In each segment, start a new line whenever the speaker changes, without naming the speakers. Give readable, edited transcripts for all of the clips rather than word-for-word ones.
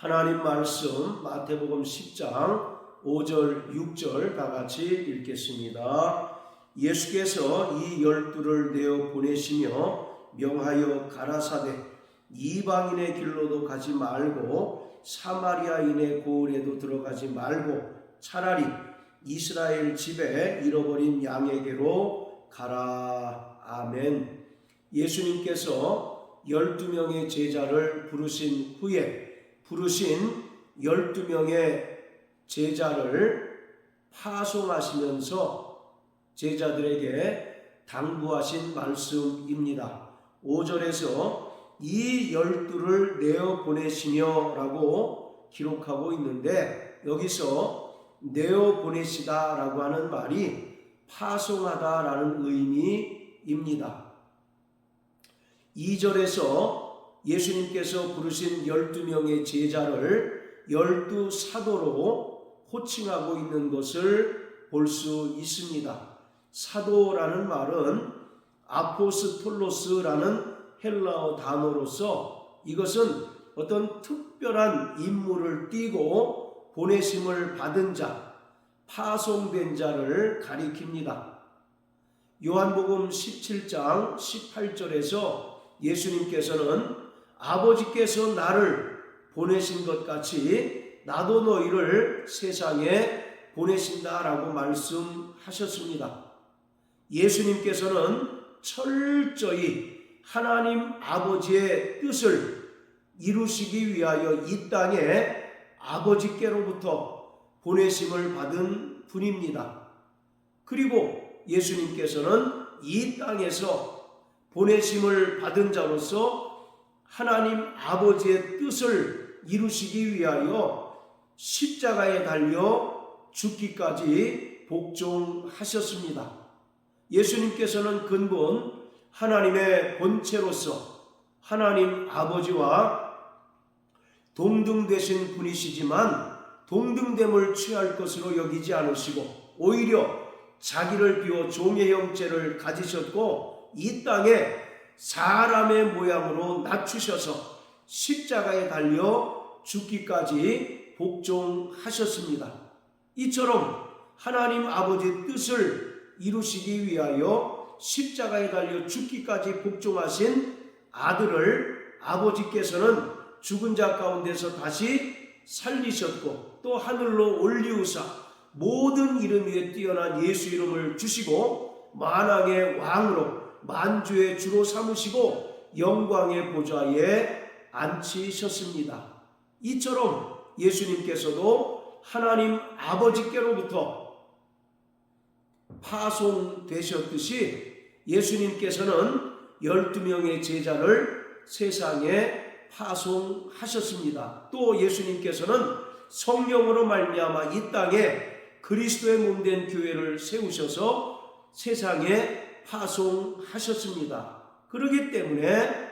하나님 말씀 마태복음 10장 5절 6절 다 같이 읽겠습니다. 예수께서 이 12를 내어 보내시며 명하여 가라사대 이방인의 길로도 가지 말고 사마리아인의 고을에도 들어가지 말고 차라리 이스라엘 집에 잃어버린 양에게로 가라. 아멘. 예수님께서 12명의 제자를 부르신 후에 부르신 12명의 제자를 파송하시면서 제자들에게 당부하신 말씀입니다. 5절에서 이 12를 내어 보내시며 라고 기록하고 있는데, 여기서 내어 보내시다 라고 하는 말이 파송하다 라는 의미입니다. 2절에서 예수님께서 부르신 12명의 제자를 12사도로 호칭하고 있는 것을 볼 수 있습니다. 사도라는 말은 아포스톨로스라는 헬라어 단어로서 이것은 어떤 특별한 임무를 띠고 보내심을 받은 자, 파송된 자를 가리킵니다. 요한복음 17장 18절에서 예수님께서는 아버지께서 나를 보내신 것 같이 나도 너희를 세상에 보내신다라고 말씀하셨습니다. 예수님께서는 철저히 하나님 아버지의 뜻을 이루시기 위하여 이 땅에 아버지께로부터 보내심을 받은 분입니다. 그리고 예수님께서는 이 땅에서 보내심을 받은 자로서 하나님 아버지의 뜻을 이루시기 위하여 십자가에 달려 죽기까지 복종하셨습니다. 예수님께서는 근본 하나님의 본체로서 하나님 아버지와 동등되신 분이시지만 동등됨을 취할 것으로 여기지 않으시고 오히려 자기를 비워 종의 형체를 가지셨고 이 땅에 사람의 모양으로 낮추셔서 십자가에 달려 죽기까지 복종하셨습니다. 이처럼 하나님 아버지의 뜻을 이루시기 위하여 십자가에 달려 죽기까지 복종하신 아들을 아버지께서는 죽은 자 가운데서 다시 살리셨고 또 하늘로 올리우사 모든 이름 위에 뛰어난 예수 이름을 주시고 만왕의 왕으로 만주의 주로 삼으시고 영광의 보좌에 앉히셨습니다. 이처럼 예수님께서도 하나님 아버지께로부터 파송되셨듯이 예수님께서는 12명의 제자를 세상에 파송하셨습니다. 또 예수님께서는 성령으로 말미암아 이 땅에 그리스도의 몸된 교회를 세우셔서 세상에 파송하셨습니다. 그렇기 때문에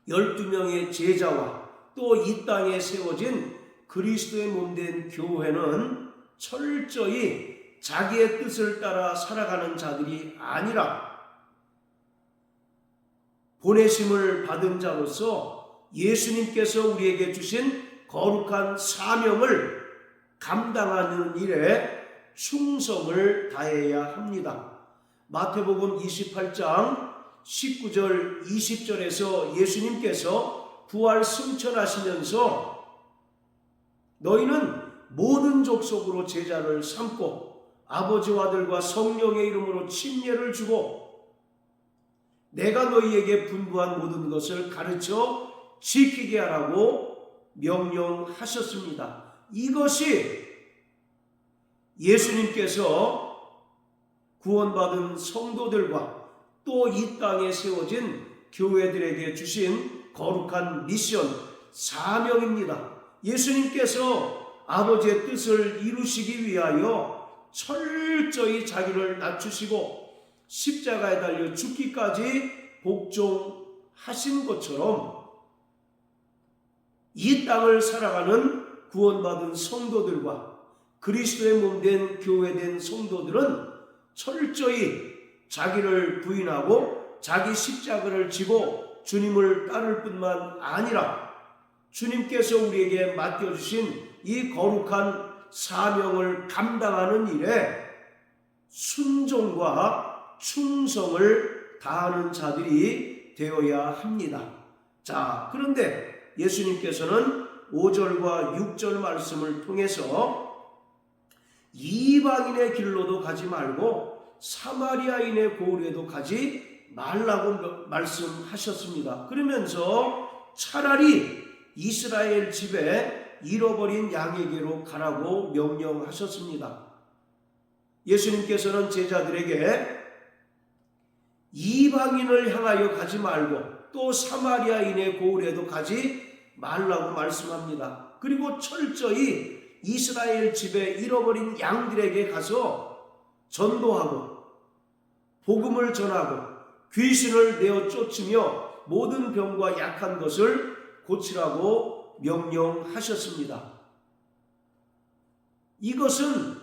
12명의 제자와 또 이 땅에 세워진 그리스도의 몸된 교회는 철저히 자기의 뜻을 따라 살아가는 자들이 아니라 보내심을 받은 자로서 예수님께서 우리에게 주신 거룩한 사명을 감당하는 일에 충성을 다해야 합니다. 마태복음 28장 19절 20절에서 예수님께서 부활 승천하시면서 너희는 모든 족속으로 제자를 삼고 아버지와 아들과 성령의 이름으로 침례를 주고 내가 너희에게 분부한 모든 것을 가르쳐 지키게 하라고 명령하셨습니다. 이것이 예수님께서 구원받은 성도들과 또 이 땅에 세워진 교회들에게 주신 거룩한 미션, 사명입니다. 예수님께서 아버지의 뜻을 이루시기 위하여 철저히 자기를 낮추시고 십자가에 달려 죽기까지 복종하신 것처럼 이 땅을 살아가는 구원받은 성도들과 그리스도의 몸된 교회된 성도들은 철저히 자기를 부인하고 자기 십자가를 지고 주님을 따를 뿐만 아니라 주님께서 우리에게 맡겨주신 이 거룩한 사명을 감당하는 일에 순종과 충성을 다하는 자들이 되어야 합니다. 자, 그런데 예수님께서는 5절과 6절 말씀을 통해서 이방인의 길로도 가지 말고 사마리아인의 고을에도 가지 말라고 말씀하셨습니다. 그러면서 차라리 이스라엘 집에 잃어버린 양에게로 가라고 명령하셨습니다. 예수님께서는 제자들에게 이방인을 향하여 가지 말고 또 사마리아인의 고을에도 가지 말라고 말씀합니다. 그리고 철저히 이스라엘 집에 잃어버린 양들에게 가서 전도하고 복음을 전하고 귀신을 내어 쫓으며 모든 병과 약한 것을 고치라고 명령하셨습니다. 이것은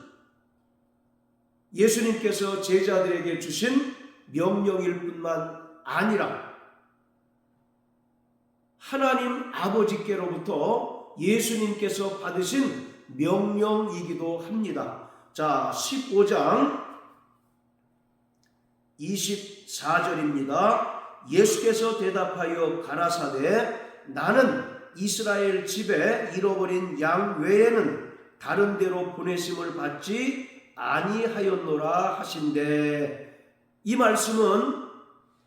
예수님께서 제자들에게 주신 명령일 뿐만 아니라 하나님 아버지께로부터 예수님께서 받으신 명령이기도 합니다. 자, 15장 24절입니다. 예수께서 대답하여 가라사대 나는 이스라엘 집에 잃어버린 양 외에는 다른 데로 보내심을 받지 아니하였노라 하신대. 이 말씀은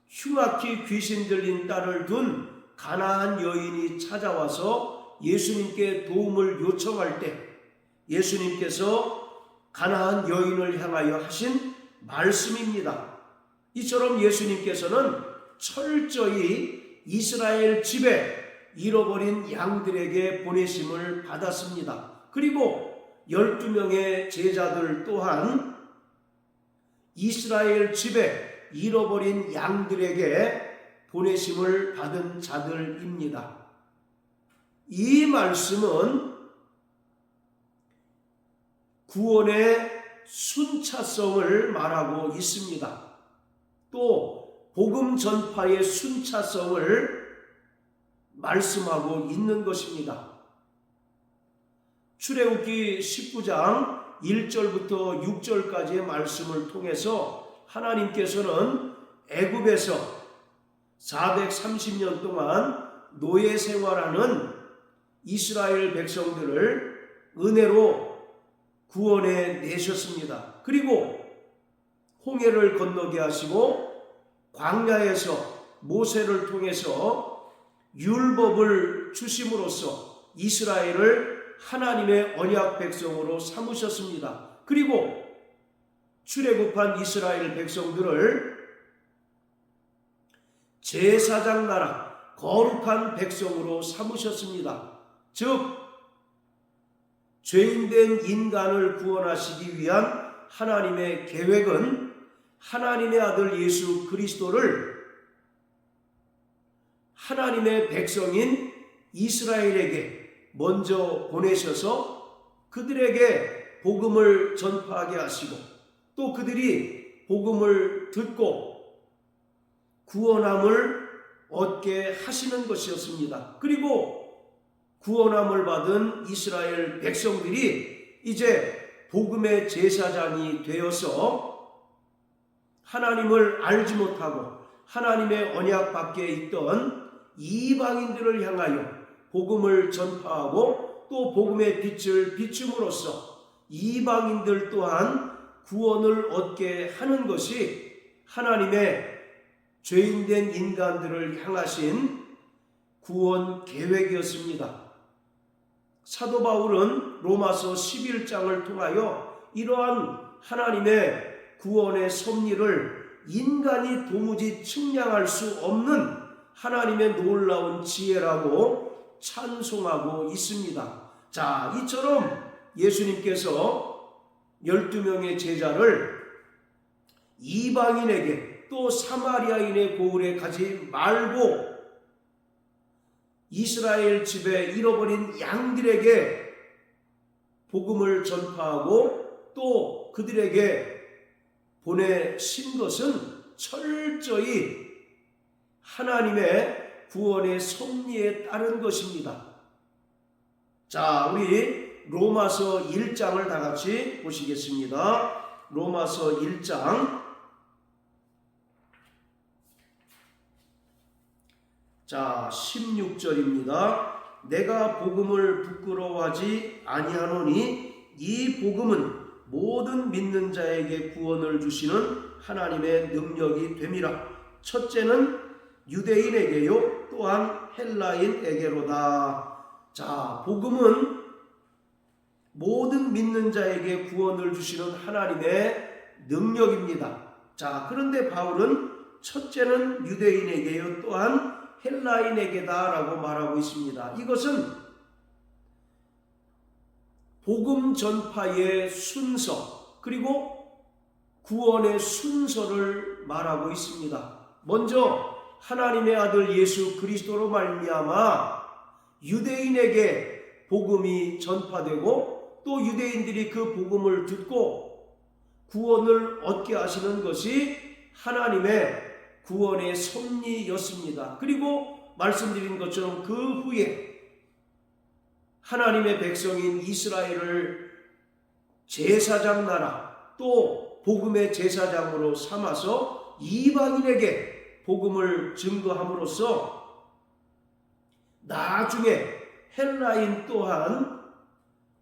흉악히 귀신 들린 딸을 둔 가나안 여인이 찾아와서 예수님께 도움을 요청할 때 예수님께서 가나안 여인을 향하여 하신 말씀입니다. 이처럼 예수님께서는 철저히 이스라엘 집에 잃어버린 양들에게 보내심을 받았습니다. 그리고 12명의 제자들 또한 이스라엘 집에 잃어버린 양들에게 보내심을 받은 자들입니다. 이 말씀은 구원의 순차성을 말하고 있습니다. 또 복음 전파의 순차성을 말씀하고 있는 것입니다. 출애굽기 19장 1절부터 6절까지의 말씀을 통해서 하나님께서는 애굽에서 430년 동안 노예 생활하는 이스라엘 백성들을 은혜로 구원해 내셨습니다. 그리고 홍해를 건너게 하시고 광야에서 모세를 통해서 율법을 주심으로써 이스라엘을 하나님의 언약 백성으로 삼으셨습니다. 그리고 출애굽한 이스라엘 백성들을 제사장 나라 거룩한 백성으로 삼으셨습니다. 즉 죄인된 인간을 구원하시기 위한 하나님의 계획은 하나님의 아들 예수 그리스도를 하나님의 백성인 이스라엘에게 먼저 보내셔서 그들에게 복음을 전파하게 하시고 또 그들이 복음을 듣고 구원함을 얻게 하시는 것이었습니다. 그리고 구원함을 받은 이스라엘 백성들이 이제 복음의 제사장이 되어서 하나님을 알지 못하고 하나님의 언약 밖에 있던 이방인들을 향하여 복음을 전파하고 또 복음의 빛을 비춤으로써 이방인들 또한 구원을 얻게 하는 것이 하나님의 죄인된 인간들을 향하신 구원 계획이었습니다. 사도 바울은 로마서 11장을 통하여 이러한 하나님의 구원의 섭리를 인간이 도무지 측량할 수 없는 하나님의 놀라운 지혜라고 찬송하고 있습니다. 자, 이처럼 예수님께서 12명의 제자를 이방인에게 또 사마리아인의 고을에 가지 말고 이스라엘 집에 잃어버린 양들에게 복음을 전파하고 또 그들에게 보내신 것은 철저히 하나님의 구원의 섭리에 따른 것입니다. 자, 우리 로마서 1장을 다 같이 보시겠습니다. 로마서 1장. 자, 16절입니다. 내가 복음을 부끄러워하지 아니하노니 이 복음은 모든 믿는 자에게 구원을 주시는 하나님의 능력이 됨이라. 첫째는 유대인에게요 또한 헬라인에게로다. 자, 복음은 모든 믿는 자에게 구원을 주시는 하나님의 능력입니다. 자, 그런데 바울은 첫째는 유대인에게요 또한 헬라인에게다 라고 말하고 있습니다. 이것은 복음 전파의 순서 그리고 구원의 순서를 말하고 있습니다. 먼저 하나님의 아들 예수 그리스도로 말미암아 유대인에게 복음이 전파되고 또 유대인들이 그 복음을 듣고 구원을 얻게 하시는 것이 하나님의 구원의 섭리였습니다. 그리고 말씀드린 것처럼 그 후에 하나님의 백성인 이스라엘을 제사장 나라 또 복음의 제사장으로 삼아서 이방인에게 복음을 증거함으로써 나중에 헬라인 또한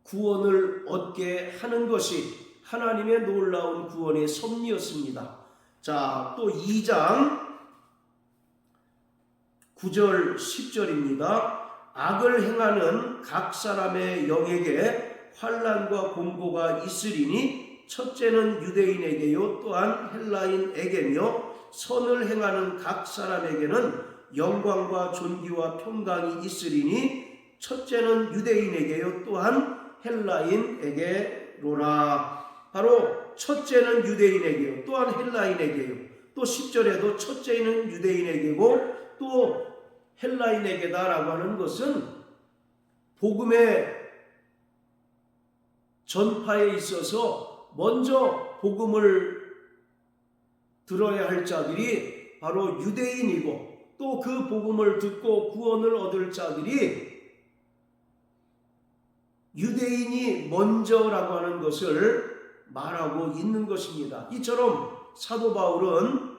구원을 얻게 하는 것이 하나님의 놀라운 구원의 섭리였습니다. 자, 또 2장 9절 10절입니다. 악을 행하는 각 사람의 영에게 환난과 공고가 있으리니 첫째는 유대인에게요 또한 헬라인에게며 선을 행하는 각 사람에게는 영광과 존귀와 평강이 있으리니 첫째는 유대인에게요 또한 헬라인에게로라. 바로 첫째는 유대인에게요 또한 헬라인에게요. 또 10절에도 첫째는 유대인에게고 또 헬라인에게다 라고 하는 것은 복음의 전파에 있어서 먼저 복음을 들어야 할 자들이 바로 유대인이고 또 그 복음을 듣고 구원을 얻을 자들이 유대인이 먼저라고 하는 것을 말하고 있는 것입니다. 이처럼 사도 바울은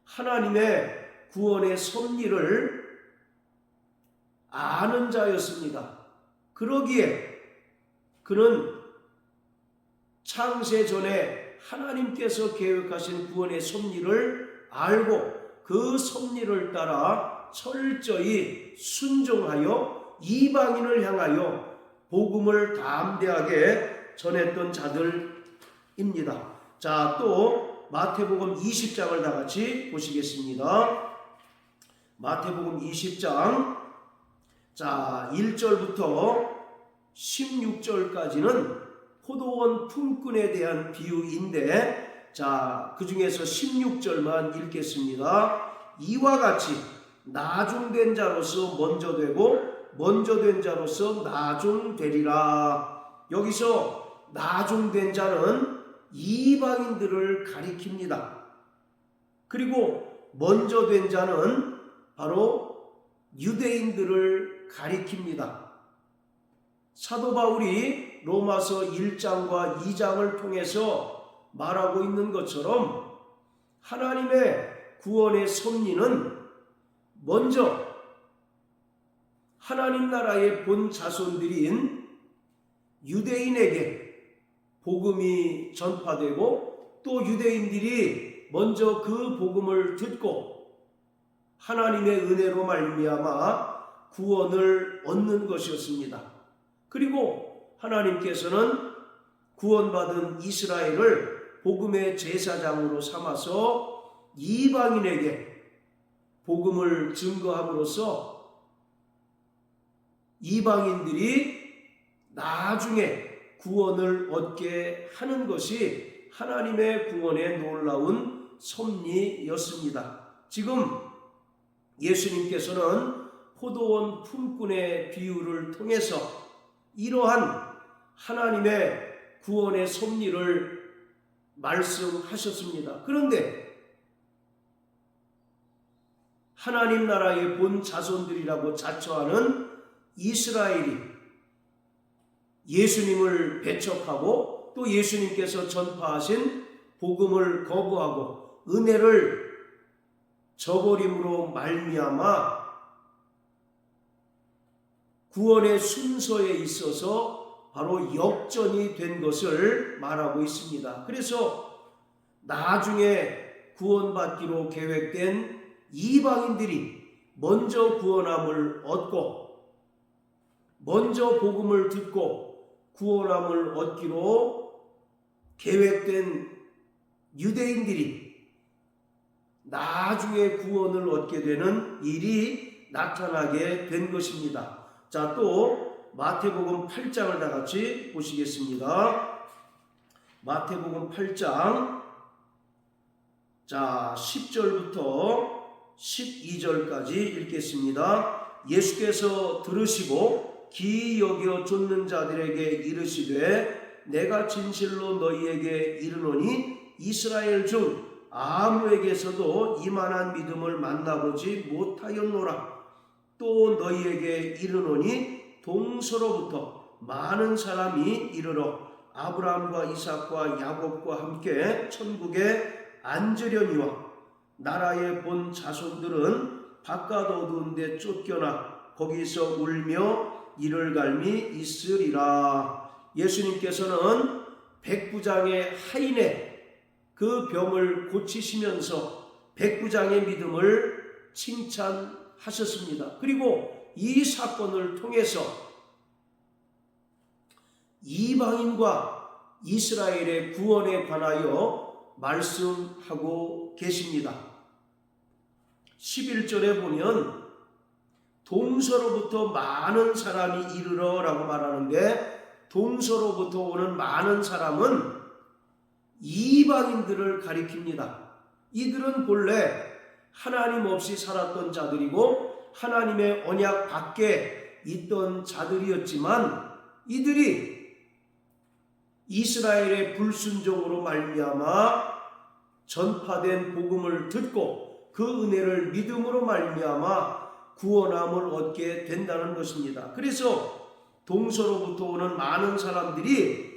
하나님의 구원의 섭리를 아는 자였습니다. 그러기에 그는 창세 전에 하나님께서 계획하신 구원의 섭리를 알고 그 섭리를 따라 철저히 순종하여 이방인을 향하여 복음을 담대하게 전했던 자들입니다. 자, 또 마태복음 20장을 다 같이 보시겠습니다. 마태복음 20장 자 1절부터 16절까지는 포도원 품꾼에 대한 비유인데 자, 그 중에서 16절만 읽겠습니다. 이와 같이 나중된 자로서 먼저 되고 먼저 된 자로서 나중되리라. 여기서 나중된 자는 이방인들을 가리킵니다. 그리고 먼저 된 자는 바로 유대인들을 가리킵니다. 사도 바울이 로마서 1장과 2장을 통해서 말하고 있는 것처럼 하나님의 구원의 섭리는 먼저 하나님 나라의 본 자손들인 유대인에게 복음이 전파되고 또 유대인들이 먼저 그 복음을 듣고 하나님의 은혜로 말미암아 구원을 얻는 것이었습니다. 그리고 하나님께서는 구원받은 이스라엘을 복음의 제사장으로 삼아서 이방인에게 복음을 증거함으로써 이방인들이 나중에 구원을 얻게 하는 것이 하나님의 구원의 놀라운 섭리였습니다. 지금 예수님께서는 포도원 품꾼의 비유를 통해서 이러한 하나님의 구원의 섭리를 말씀하셨습니다. 그런데 하나님 나라의 본 자손들이라고 자처하는 이스라엘이 예수님을 배척하고 또 예수님께서 전파하신 복음을 거부하고 은혜를 저버림으로 말미암아 구원의 순서에 있어서 바로 역전이 된 것을 말하고 있습니다. 그래서 나중에 구원받기로 계획된 이방인들이 먼저 구원함을 얻고 먼저 복음을 듣고 구원함을 얻기로 계획된 유대인들이 나중에 구원을 얻게 되는 일이 나타나게 된 것입니다. 자, 또 마태복음 8장을 다 같이 보시겠습니다. 마태복음 8장 자 10절부터 12절까지 읽겠습니다. 예수께서 들으시고 기이 여겨 쫓는 자들에게 이르시되 내가 진실로 너희에게 이르노니 이스라엘 중 아무에게서도 이만한 믿음을 만나보지 못하였노라. 또 너희에게 이르노니 동서로부터 많은 사람이 이르러 아브라함과 이삭과 야곱과 함께 천국에 앉으려니와 나라의 본 자손들은 바깥 어두운 데 쫓겨나 거기서 울며 이를 갈미 있으리라. 예수님께서는 백부장의 하인의 그 병을 고치시면서 백부장의 믿음을 칭찬하셨습니다. 그리고 이 사건을 통해서 이방인과 이스라엘의 구원에 관하여 말씀하고 계십니다. 11절에 보면 동서로부터 많은 사람이 이르러 라고 말하는데 동서로부터 오는 많은 사람은 이방인들을 가리킵니다. 이들은 본래 하나님 없이 살았던 자들이고 하나님의 언약 밖에 있던 자들이었지만 이들이 이스라엘의 불순종으로 말미암아 전파된 복음을 듣고 그 은혜를 믿음으로 말미암아 구원함을 얻게 된다는 것입니다. 그래서 동서로부터 오는 많은 사람들이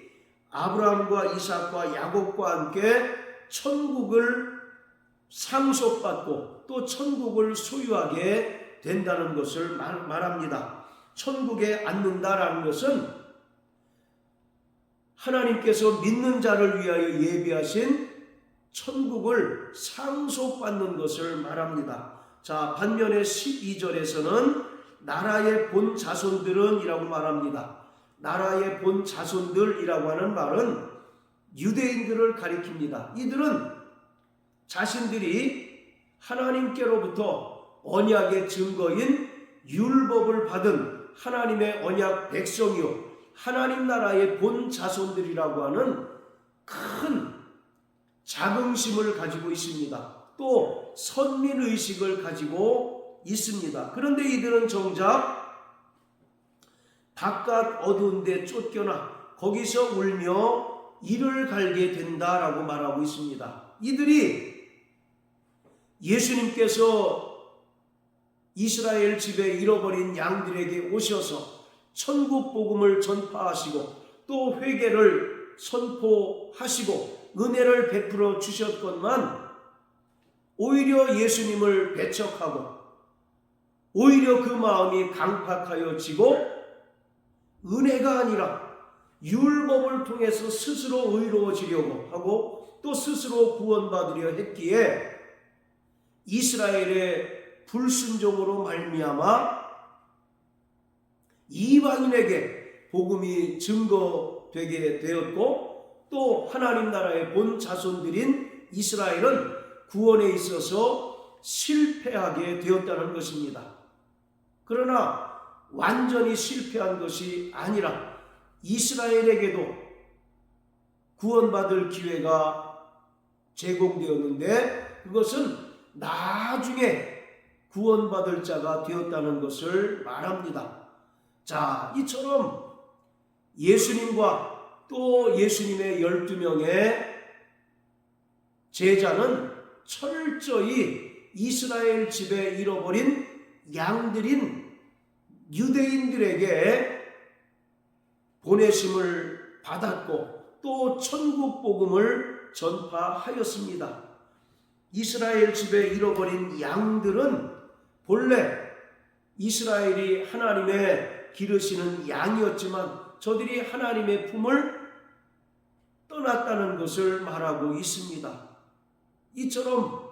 아브라함과 이삭과 야곱과 함께 천국을 상속받고 또 천국을 소유하게 된다는 것을 말합니다. 천국에 앉는다라는 것은 하나님께서 믿는 자를 위하여 예비하신 천국을 상속받는 것을 말합니다. 자, 반면에 12절에서는 나라의 본 자손들은 이라고 말합니다. 나라의 본 자손들이라고 하는 말은 유대인들을 가리킵니다. 이들은 자신들이 하나님께로부터 언약의 증거인 율법을 받은 하나님의 언약 백성이요 하나님 나라의 본 자손들이라고 하는 큰 자긍심을 가지고 있습니다. 또 선민의식을 가지고 있습니다. 그런데 이들은 정작 바깥 어두운 데 쫓겨나 거기서 울며 이를 갈게 된다라고 말하고 있습니다. 이들이 예수님께서 이스라엘 집에 잃어버린 양들에게 오셔서 천국 복음을 전파하시고 또 회개를 선포하시고 은혜를 베풀어 주셨건만 오히려 예수님을 배척하고 오히려 그 마음이 강팍하여지고 은혜가 아니라 율법을 통해서 스스로 의로워지려고 하고 또 스스로 구원받으려 했기에 이스라엘의 불순종으로 말미암아 이방인에게 복음이 증거되게 되었고 또 하나님 나라의 본 자손들인 이스라엘은 구원에 있어서 실패하게 되었다는 것입니다. 그러나 완전히 실패한 것이 아니라 이스라엘에게도 구원받을 기회가 제공되었는데 그것은 나중에 구원받을 자가 되었다는 것을 말합니다. 자, 이처럼 예수님과 또 예수님의 12명의 제자는 철저히 이스라엘 집에 잃어버린 양들인 유대인들에게 보내심을 받았고 또 천국 복음을 전파하였습니다. 이스라엘 집에 잃어버린 양들은 본래 이스라엘이 하나님의 기르시는 양이었지만 저들이 하나님의 품을 떠났다는 것을 말하고 있습니다. 이처럼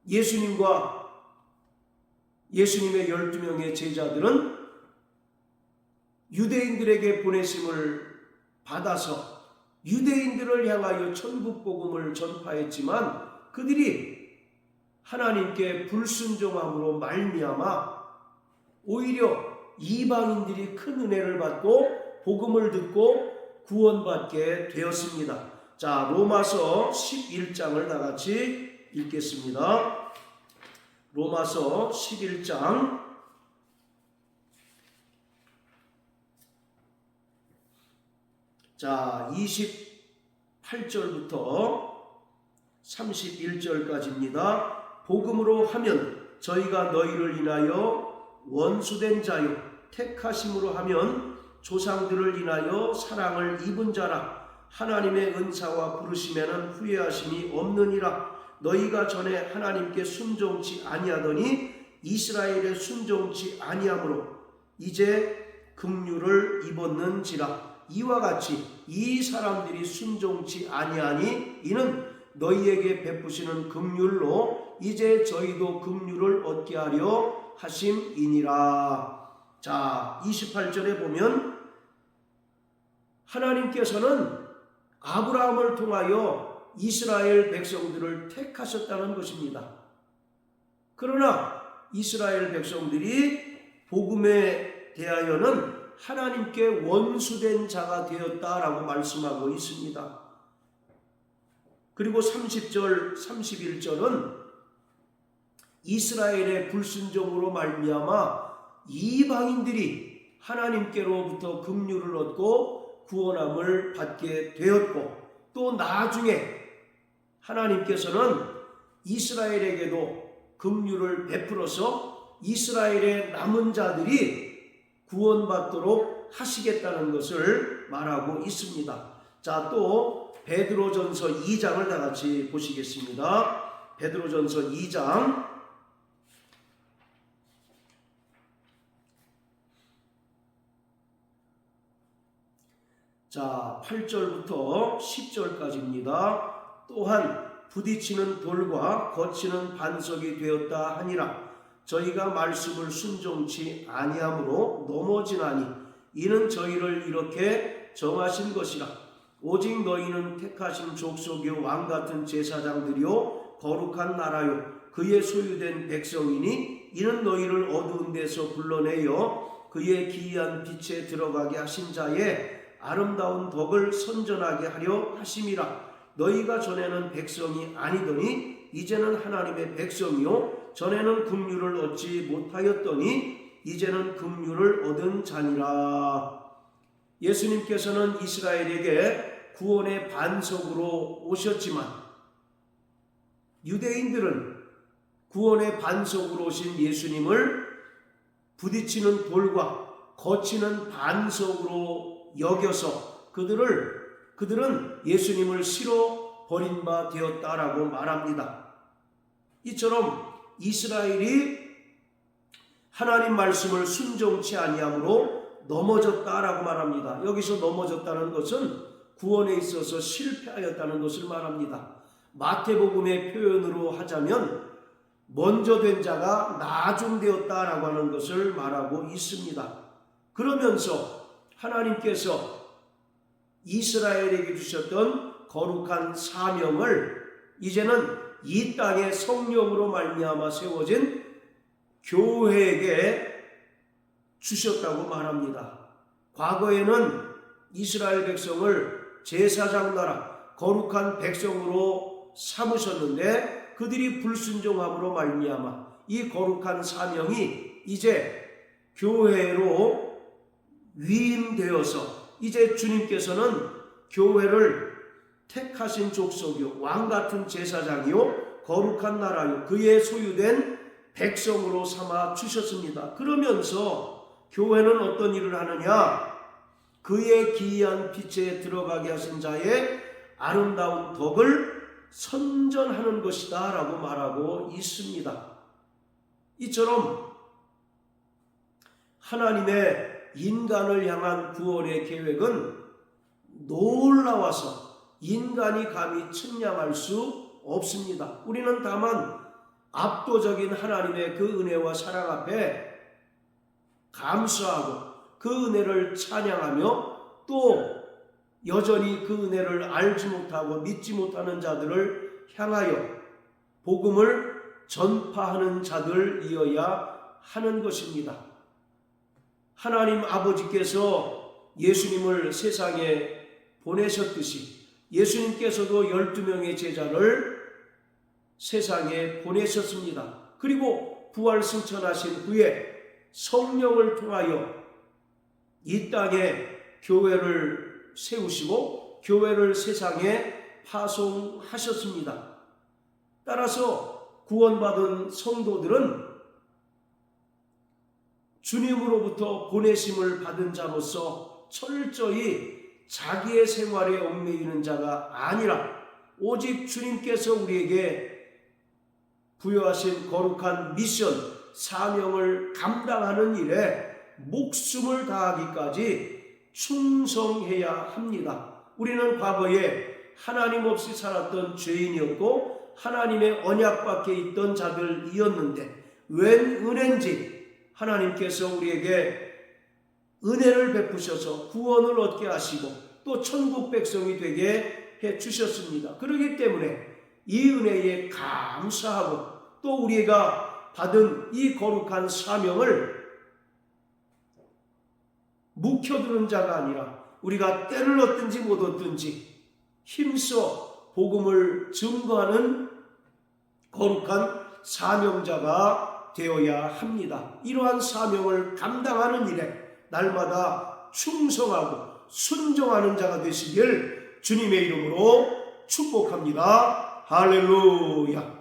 예수님과 예수님의 12명의 제자들은 유대인들에게 보내심을 받아서 유대인들을 향하여 천국 복음을 전파했지만 그들이 하나님께 불순종함으로 말미암아 오히려 이방인들이 큰 은혜를 받고 복음을 듣고 구원받게 되었습니다. 자, 로마서 11장을 다 같이 읽겠습니다. 로마서 11장 자 28절부터 31절까지입니다. 복음으로 하면 저희가 너희를 인하여 원수된 자요 택하심으로 하면 조상들을 인하여 사랑을 입은 자라. 하나님의 은사와 부르심에는 후회하심이 없느니라. 너희가 전에 하나님께 순종치 아니하더니 이스라엘에 순종치 아니하므로 이제 긍휼을 입었는지라. 이와 같이 이 사람들이 순종치 아니하니 이는 너희에게 베푸시는 긍휼로 이제 저희도 긍휼을 얻게 하려 하심이니라. 자, 28절에 보면 하나님께서는 아브라함을 통하여 이스라엘 백성들을 택하셨다는 것입니다. 그러나 이스라엘 백성들이 복음에 대하여는 하나님께 원수된 자가 되었다라고 말씀하고 있습니다. 그리고 30절, 31절은 이스라엘의 불순종으로 말미암아 이방인들이 하나님께로부터 긍휼을 얻고 구원함을 받게 되었고 또 나중에 하나님께서는 이스라엘에게도 긍휼을 베풀어서 이스라엘의 남은 자들이 구원받도록 하시겠다는 것을 말하고 있습니다. 자, 또 베드로전서 2장을 다 같이 보시겠습니다. 베드로전서 2장 자 8절부터 10절까지입니다. 또한 부딪히는 돌과 거치는 반석이 되었다 하니라. 저희가 말씀을 순종치 아니함으로 넘어지나니 이는 저희를 이렇게 정하신 것이라. 오직 너희는 택하신 족속이요 왕같은 제사장들이요 거룩한 나라요 그의 소유된 백성이니 이는 너희를 어두운 데서 불러내어 그의 기이한 빛에 들어가게 하신 자의 아름다운 덕을 선전하게 하려 하심이라. 너희가 전에는 백성이 아니더니 이제는 하나님의 백성이요 전에는 긍휼을 얻지 못하였더니 이제는 긍휼을 얻은 자니라. 예수님께서는 이스라엘에게 구원의 반석으로 오셨지만 유대인들은 구원의 반석으로 오신 예수님을 부딪히는 돌과 거치는 반석으로 여겨서 그들은 예수님을 싫어 버린 바 되었다라고 말합니다. 이처럼 이스라엘이 하나님 말씀을 순종치 아니함으로 넘어졌다라고 말합니다. 여기서 넘어졌다는 것은 구원에 있어서 실패하였다는 것을 말합니다. 마태복음의 표현으로 하자면 먼저 된 자가 나중되었다라고 하는 것을 말하고 있습니다. 그러면서 하나님께서 이스라엘에게 주셨던 거룩한 사명을 이제는 이 땅의 성령으로 말미암아 세워진 교회에게 주셨다고 말합니다. 과거에는 이스라엘 백성을 제사장 나라 거룩한 백성으로 삼으셨는데 그들이 불순종함으로 말미암아 이 거룩한 사명이 이제 교회로 위임되어서 이제 주님께서는 교회를 택하신 족속이요 왕같은 제사장이요 거룩한 나라요 그의 소유된 백성으로 삼아 주셨습니다. 그러면서 교회는 어떤 일을 하느냐? 그의 기이한 빛에 들어가게 하신 자의 아름다운 덕을 선전하는 것이다 라고 말하고 있습니다. 이처럼 하나님의 인간을 향한 구원의 계획은 놀라워서 인간이 감히 측량할 수 없습니다. 우리는 다만 압도적인 하나님의 그 은혜와 사랑 앞에 감사하고 그 은혜를 찬양하며 또 여전히 그 은혜를 알지 못하고 믿지 못하는 자들을 향하여 복음을 전파하는 자들이어야 하는 것입니다. 하나님 아버지께서 예수님을 세상에 보내셨듯이 예수님께서도 12명의 제자를 세상에 보내셨습니다. 그리고 부활 승천하신 후에 성령을 통하여 이 땅에 교회를 세우시고 교회를 세상에 파송하셨습니다. 따라서 구원받은 성도들은 주님으로부터 보내심을 받은 자로서 철저히 자기의 생활에 얽매이는 자가 아니라 오직 주님께서 우리에게 부여하신 거룩한 미션, 사명을 감당하는 일에 목숨을 다하기까지 충성해야 합니다. 우리는 과거에 하나님 없이 살았던 죄인이었고 하나님의 언약 밖에 있던 자들이었는데 웬 은혜인지 하나님께서 우리에게 은혜를 베푸셔서 구원을 얻게 하시고 또 천국 백성이 되게 해주셨습니다. 그렇기 때문에 이 은혜에 감사하고 또 우리가 받은 이 거룩한 사명을 묵혀두는 자가 아니라 우리가 때를 얻든지 못 얻든지 힘써 복음을 증거하는 거룩한 사명자가 되어야 합니다. 이러한 사명을 감당하는 일에 날마다 충성하고 순종하는 자가 되시길 주님의 이름으로 축복합니다. 할렐루야.